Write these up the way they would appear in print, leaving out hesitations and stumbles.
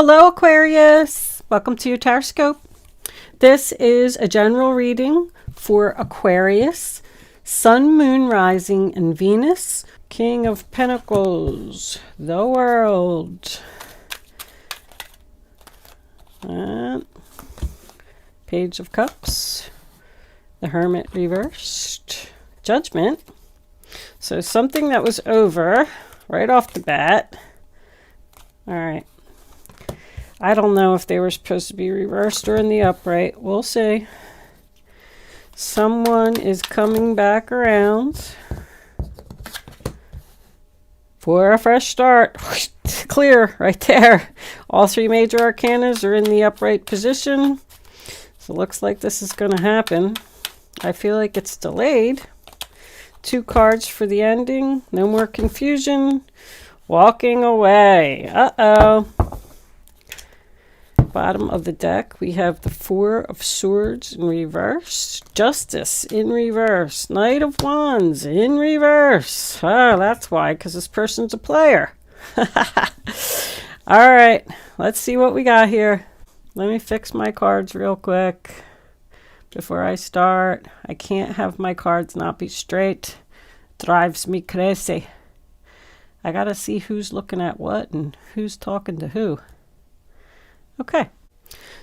Hello Aquarius, welcome to your horoscope. This is a general reading for Aquarius, Sun, Moon, Rising, and Venus, King of Pentacles, the World, and Page of Cups, the Hermit reversed, Judgment. So something that was over right off the bat. All right. I don't know if they were supposed to be reversed or in the upright. We'll see. Someone is coming back around for a fresh start. Clear right there. All three major arcanas are in the upright position. So it looks like this is going to happen. I feel like it's delayed. 2 cards for the ending. No more confusion. Walking away. Uh-oh. Bottom of the deck, we have the 4 of Swords in reverse, Justice in reverse, Knight of Wands in reverse. Oh, that's why, because this person's a player. All right, let's see what we got here. Let me fix my cards real quick before I start. I can't have my cards not be straight. Drives me crazy. I gotta see who's looking at what and who's talking to who. Okay,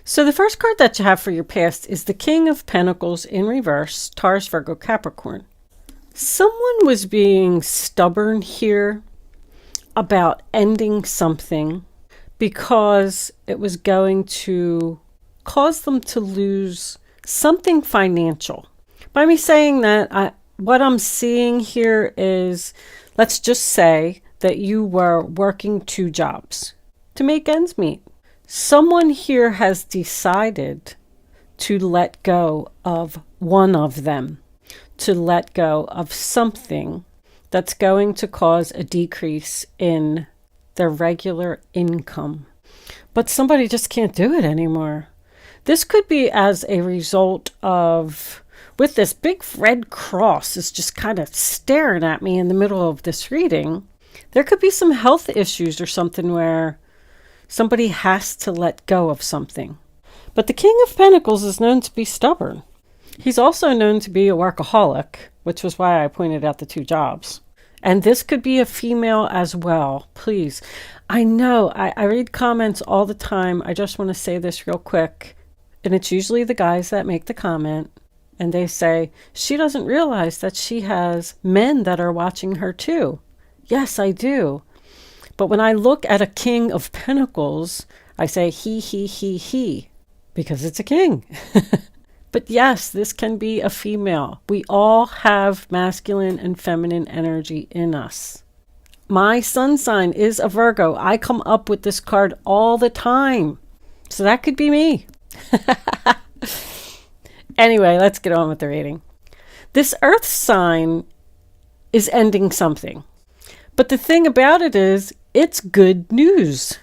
so the first card that you have for your past is the King of Pentacles in reverse, Taurus, Virgo, Capricorn. Someone was being stubborn here about ending something because it was going to cause them to lose something financial. By me saying that, what I'm seeing here is, let's just say that you were working 2 jobs to make ends meet. Someone here has decided to let go of one of them, to let go of something that's going to cause a decrease in their regular income. But somebody just can't do it anymore. This could be as a result of, with this big red cross is just kind of staring at me in the middle of this reading, there could be some health issues or something where somebody has to let go of something. But the King of Pentacles is known to be stubborn. He's also known to be a workaholic, which was why I pointed out the 2 jobs. And this could be a female as well. Please. I know I read comments all the time. I just want to say this real quick. And it's usually the guys that make the comment. And they say, she doesn't realize that she has men that are watching her too. Yes, I do. But when I look at a King of Pentacles, I say he, because it's a king. But yes, this can be a female. We all have masculine and feminine energy in us. My sun sign is a Virgo. I come up with this card all the time. So that could be me. Anyway, let's get on with the reading. This earth sign is ending something. But the thing about it is, it's good news.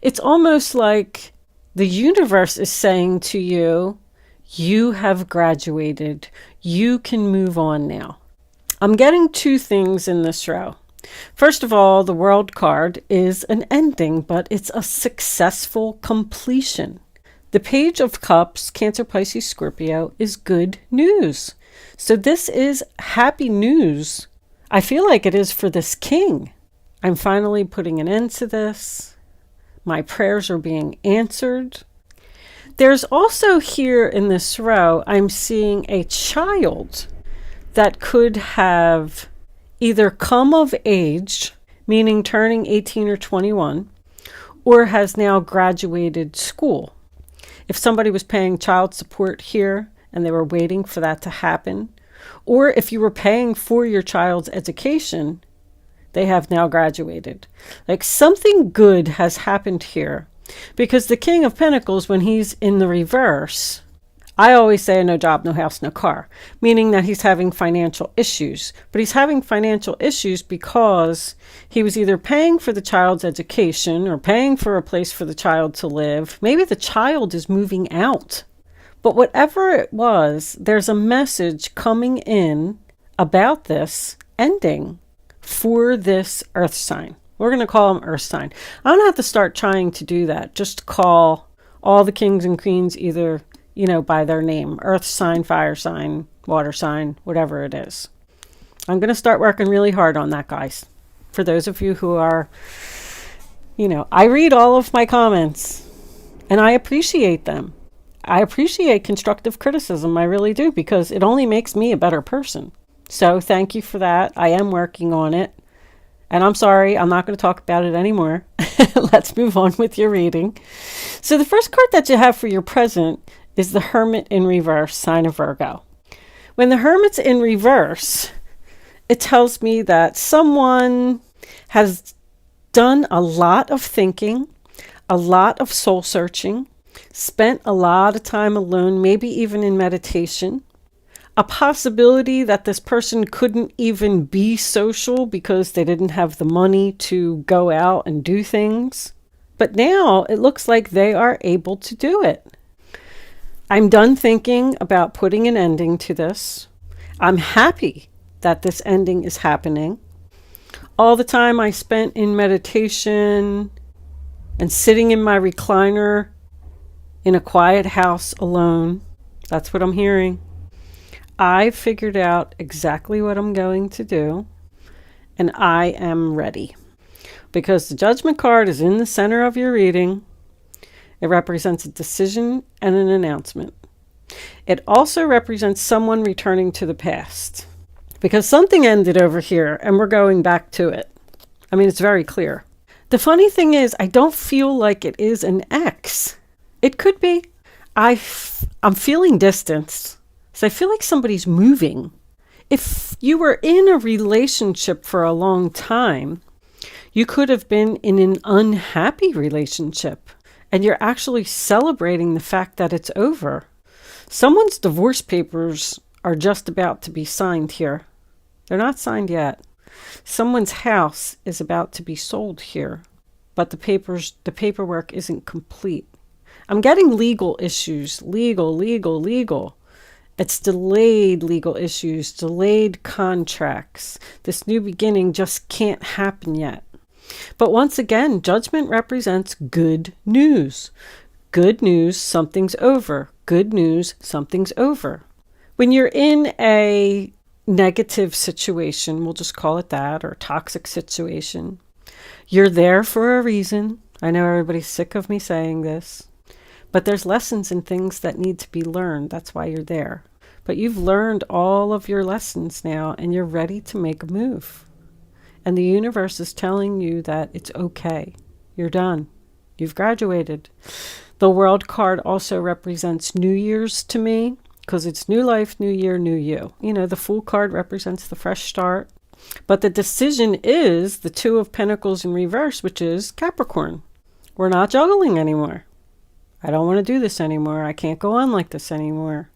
It's almost like the universe is saying to you, you have graduated. You can move on now. I'm getting 2 things in this row. First of all, the World card is an ending, but it's a successful completion. The Page of Cups, Cancer, Pisces, Scorpio, is good news. So this is happy news. I feel like it is for this king. I'm finally putting an end to this. My prayers are being answered. There's also here in this row, I'm seeing a child that could have either come of age, meaning turning 18 or 21, or has now graduated school. If somebody was paying child support here and they were waiting for that to happen, or if you were paying for your child's education, they have now graduated. Like something good has happened here. Because the King of Pentacles, when he's in the reverse, I always say no job, no house, no car. Meaning that he's having financial issues. But he's having financial issues because he was either paying for the child's education or paying for a place for the child to live. Maybe the child is moving out. But whatever it was, there's a message coming in about this ending for this earth sign. We're going to call them earth sign. I'm going to have to start trying to do that. Just call all the kings and queens either, you know, by their name. Earth sign, fire sign, water sign, whatever it is. I'm going to start working really hard on that, guys. For those of you who are, you know, I read all of my comments and I appreciate them. I appreciate constructive criticism. I really do, because it only makes me a better person. So thank you for that. I am working on it. And I'm sorry, I'm not going to talk about it anymore. Let's move on with your reading. So the first card that you have for your present is the Hermit in reverse, sign of Virgo. When the Hermit's in reverse, it tells me that someone has done a lot of thinking, a lot of soul searching, spent a lot of time alone, maybe even in meditation. A possibility that this person couldn't even be social because they didn't have the money to go out and do things. But now it looks like they are able to do it. I'm done thinking about putting an ending to this. I'm happy that this ending is happening. All the time I spent in meditation and sitting in my recliner in a quiet house alone, that's what I'm hearing. I figured out exactly what I'm going to do, and I am ready. Because the Judgment card is in the center of your reading. It represents a decision and an announcement. It also represents someone returning to the past. Because something ended over here, and we're going back to it. I mean, it's very clear. The funny thing is, I don't feel like it is an ex. It could be. I'm feeling distance. So I feel like somebody's moving. If you were in a relationship for a long time, you could have been in an unhappy relationship, and you're actually celebrating the fact that it's over. Someone's divorce papers are just about to be signed here. They're not signed yet. Someone's house is about to be sold here, but the paperwork isn't complete. I'm getting legal issues. Legal. It's delayed legal issues, delayed contracts. This new beginning just can't happen yet. But once again, Judgment represents good news. Good news, something's over. Good news, something's over. When you're in a negative situation, we'll just call it that, or toxic situation, you're there for a reason. I know everybody's sick of me saying this, but there's lessons and things that need to be learned. That's why you're there. But you've learned all of your lessons now, and you're ready to make a move. And the universe is telling you that it's okay. You're done. You've graduated. The World card also represents New Year's to me, because it's new life, new year, new you. You know, the Fool card represents the fresh start. But the decision is the Two of Pentacles in reverse, which is Capricorn. We're not juggling anymore. I don't want to do this anymore. I can't go on like this anymore.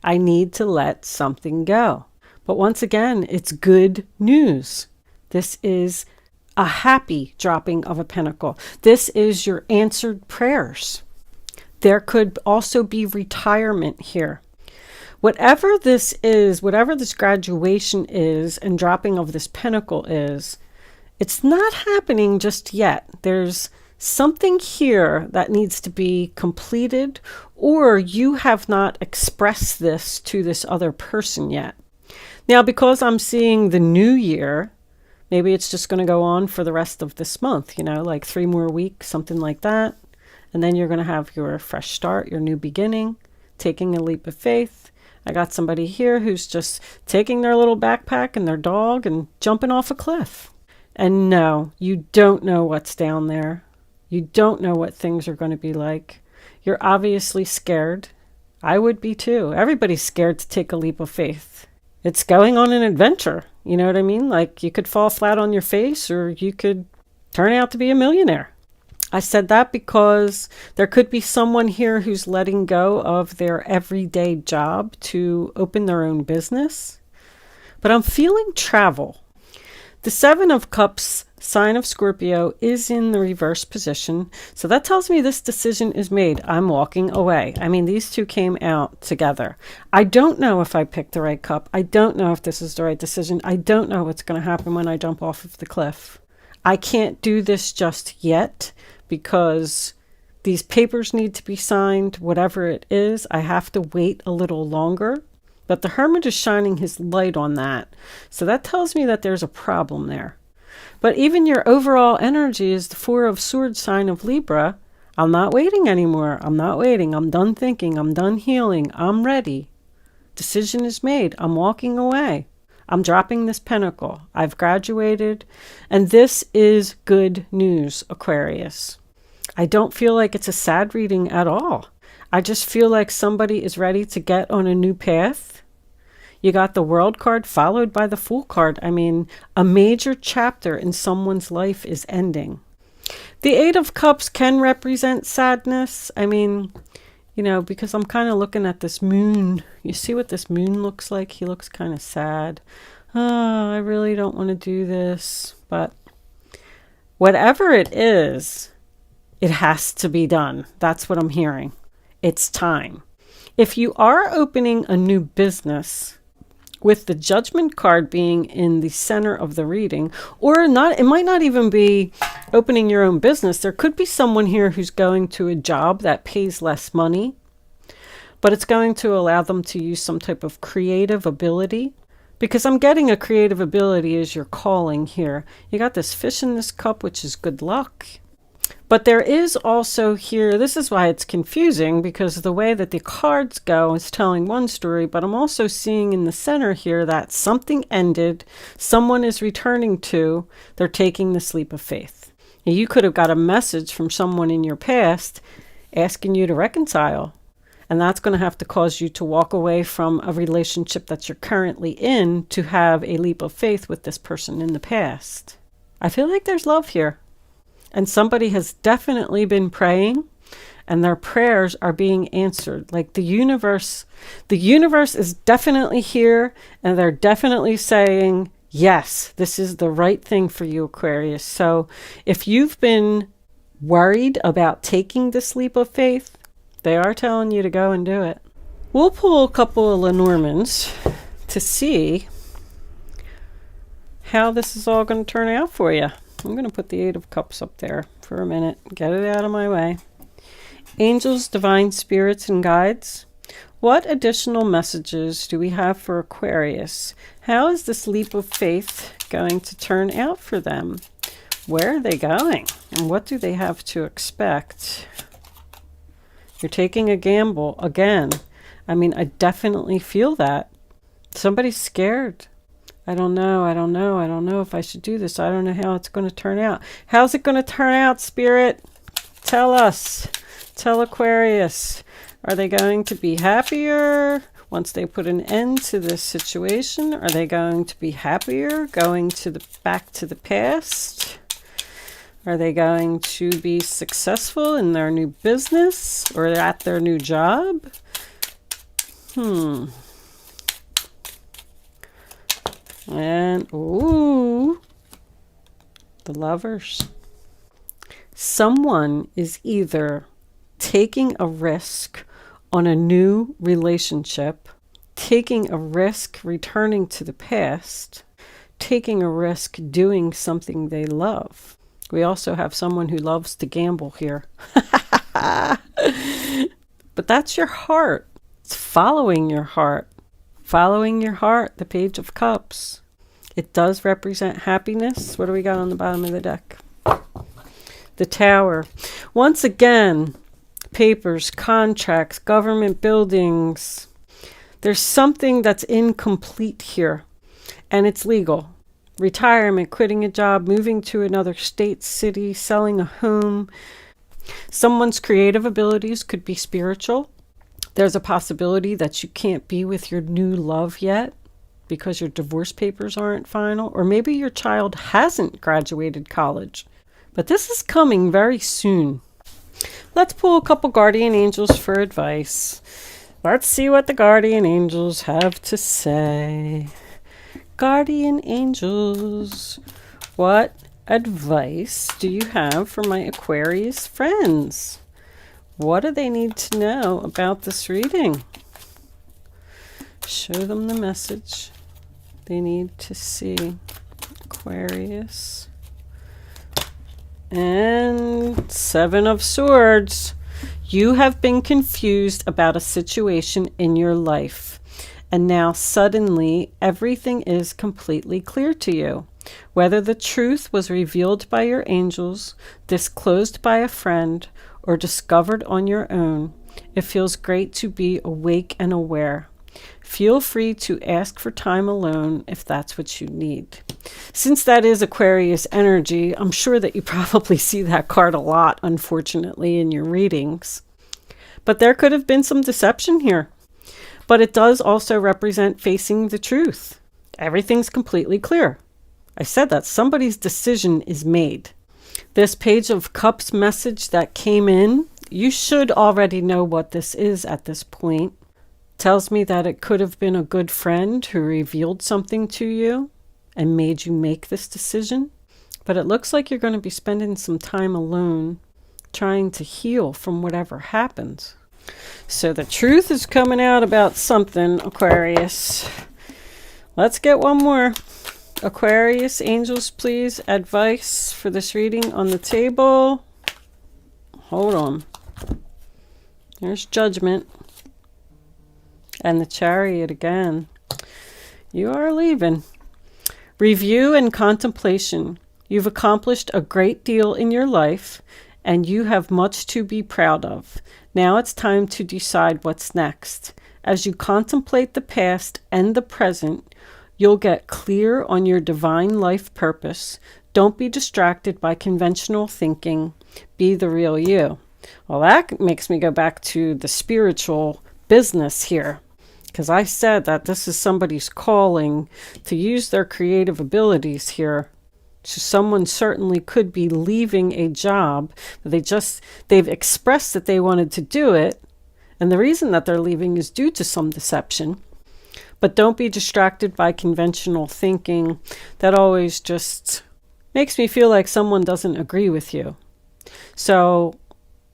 I need to let something go. But once again, it's good news. This is a happy dropping of a pentacle. This is your answered prayers. There could also be retirement here. Whatever this is, whatever this graduation is and dropping of this pentacle is, it's not happening just yet. There's something here that needs to be completed, or you have not expressed this to this other person yet. Now, because I'm seeing the new year, maybe it's just going to go on for the rest of this month, you know, like 3 more weeks, something like that. And then you're going to have your fresh start, your new beginning, taking a leap of faith. I got somebody here who's just taking their little backpack and their dog and jumping off a cliff. And no, you don't know what's down there. You don't know what things are going to be like. You're obviously scared. I would be too. Everybody's scared to take a leap of faith. It's going on an adventure. You know what I mean? Like, you could fall flat on your face, or you could turn out to be a millionaire. I said that because there could be someone here who's letting go of their everyday job to open their own business. But I'm feeling travel. The 7 of Cups, sign of Scorpio, is in the reverse position. So that tells me this decision is made. I'm walking away. I mean, these two came out together. I don't know if I picked the right cup. I don't know if this is the right decision. I don't know what's going to happen when I jump off of the cliff. I can't do this just yet because these papers need to be signed, whatever it is. I have to wait a little longer. But the Hermit is shining his light on that. So that tells me that there's a problem there. But even your overall energy is the Four of Swords sign of Libra. I'm not waiting anymore. I'm not waiting. I'm done thinking. I'm done healing. I'm ready. Decision is made. I'm walking away. I'm dropping this pentacle. I've graduated. And this is good news, Aquarius. I don't feel like it's a sad reading at all. I just feel like somebody is ready to get on a new path. You got the World card followed by the Fool card. I mean, a major chapter in someone's life is ending. The Eight of Cups can represent sadness. I mean, you know, because I'm kind of looking at this moon. You see what this moon looks like? He looks kind of sad. Oh, I really don't want to do this. But whatever it is, it has to be done. That's what I'm hearing. It's time. If you are opening a new business, with the Judgment card being in the center of the reading, or not, it might not even be opening your own business. There could be someone here who's going to a job that pays less money, but it's going to allow them to use some type of creative ability, because I'm getting a creative ability as your calling here. You got this fish in this cup, which is good luck. But there is also here, this is why it's confusing, because the way that the cards go is telling one story, but I'm also seeing in the center here that something ended, someone is returning to, they're taking this leap of faith. Now, you could have got a message from someone in your past asking you to reconcile, and that's going to have to cause you to walk away from a relationship that you're currently in to have a leap of faith with this person in the past. I feel like there's love here. And somebody has definitely been praying, and their prayers are being answered. Like the universe is definitely here, and they're definitely saying, yes, this is the right thing for you, Aquarius. So if you've been worried about taking this leap of faith, they are telling you to go and do it. We'll pull a couple of Lenormands to see how this is all going to turn out for you. I'm going to put the Eight of Cups up there for a minute. Get it out of my way. Angels, divine spirits, and guides. What additional messages do we have for Aquarius? How is this leap of faith going to turn out for them? Where are they going? And what do they have to expect? You're taking a gamble again. I mean, I definitely feel that. Somebody's scared. I don't know if I should do this. I don't know how it's going to turn out. How's it going to turn out, Spirit? Tell us. Tell Aquarius. Are they going to be happier once they put an end to this situation? Are they going to be happier going to back to the past? Are they going to be successful in their new business or at their new job? And, ooh, the Lovers. Someone is either taking a risk on a new relationship, taking a risk returning to the past, taking a risk doing something they love. We also have someone who loves to gamble here. But that's your heart. It's following your heart. Following your heart, the Page of Cups. It does represent happiness. What do we got on the bottom of the deck? The Tower. Once again, papers, contracts, government buildings. There's something that's incomplete here, and it's legal. Retirement, quitting a job, moving to another state, city, selling a home. Someone's creative abilities could be spiritual. There's a possibility that you can't be with your new love yet because your divorce papers aren't final, or maybe your child hasn't graduated college. But this is coming very soon. Let's pull a couple guardian angels for advice. Let's see what the guardian angels have to say. Guardian angels, what advice do you have for my Aquarius friends? What do they need to know about this reading? Show them the message they need to see. Aquarius And 7 of Swords. You have been confused about a situation in your life, and now suddenly everything is completely clear to you. Whether the truth was revealed by your angels, disclosed by a friend, or discovered on your own, it feels great to be awake and aware. Feel free to ask for time alone if that's what you need. Since that is Aquarius energy, I'm sure that you probably see that card a lot, unfortunately, in your readings. But there could have been some deception here. But it does also represent facing the truth. Everything's completely clear. I said that somebody's decision is made. This Page of Cups message that came in, you should already know what this is at this point. Tells me that it could have been a good friend who revealed something to you and made you make this decision. But it looks like you're going to be spending some time alone trying to heal from whatever happened. So the truth is coming out about something, Aquarius. Let's get one more. Aquarius, angels, please, advice for this reading on the table. Hold on. There's Judgment. And the Chariot again. You are leaving. Review and contemplation. You've accomplished a great deal in your life, and you have much to be proud of. Now it's time to decide what's next. As you contemplate the past and the present, you'll get clear on your divine life purpose. Don't be distracted by conventional thinking. Be the real you. Well, that makes me go back to the spiritual business here, because I said that this is somebody's calling to use their creative abilities here. So someone certainly could be leaving a job. They've expressed that they wanted to do it, and the reason that they're leaving is due to some deception. But don't be distracted by conventional thinking. That always just makes me feel like someone doesn't agree with you. So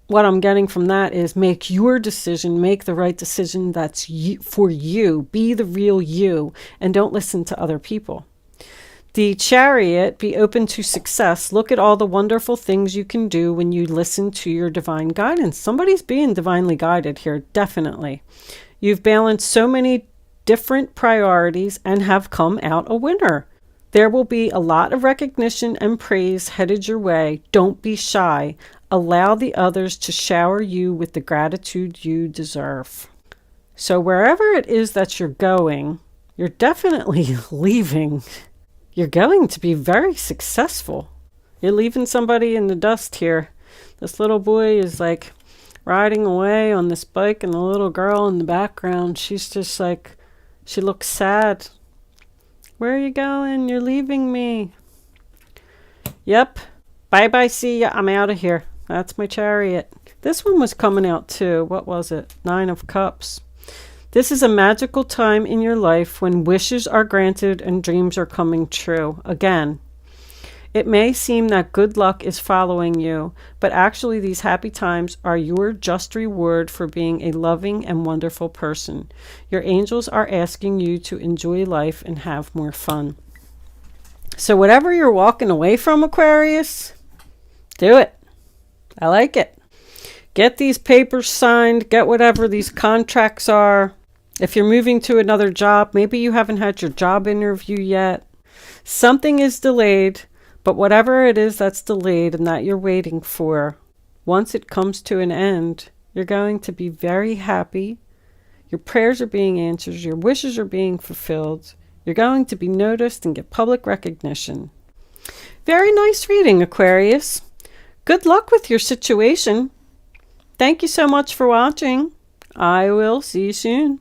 what I'm getting from that is make your decision, make the right decision that's for you. Be the real you, and don't listen to other people. The Chariot, be open to success. Look at all the wonderful things you can do when you listen to your divine guidance. Somebody's being divinely guided here, definitely. You've balanced so many different priorities and have come out a winner. There will be a lot of recognition and praise headed your way. Don't be shy. Allow the others to shower you with the gratitude you deserve. So wherever it is that you're going, you're definitely leaving. You're going to be very successful. You're leaving somebody in the dust here. This little boy is like riding away on this bike, and the little girl in the background, she's just like, she looks sad. Where are you going? You're leaving me. Yep. Bye-bye, see ya. I'm out of here. That's my Chariot. This one was coming out too. What was it? 9 of Cups. This is a magical time in your life when wishes are granted and dreams are coming true. Again, it may seem that good luck is following you, but actually these happy times are your just reward for being a loving and wonderful person. Your angels are asking you to enjoy life and have more fun. So whatever you're walking away from, Aquarius, do it. I like it. Get these papers signed. Get whatever these contracts are. If you're moving to another job, maybe you haven't had your job interview yet. Something is delayed, but whatever it is that's delayed and that you're waiting for, once it comes to an end, you're going to be very happy. Your prayers are being answered. Your wishes are being fulfilled. You're going to be noticed and get public recognition. Very nice reading, Aquarius. Good luck with your situation. Thank you so much for watching. I will see you soon.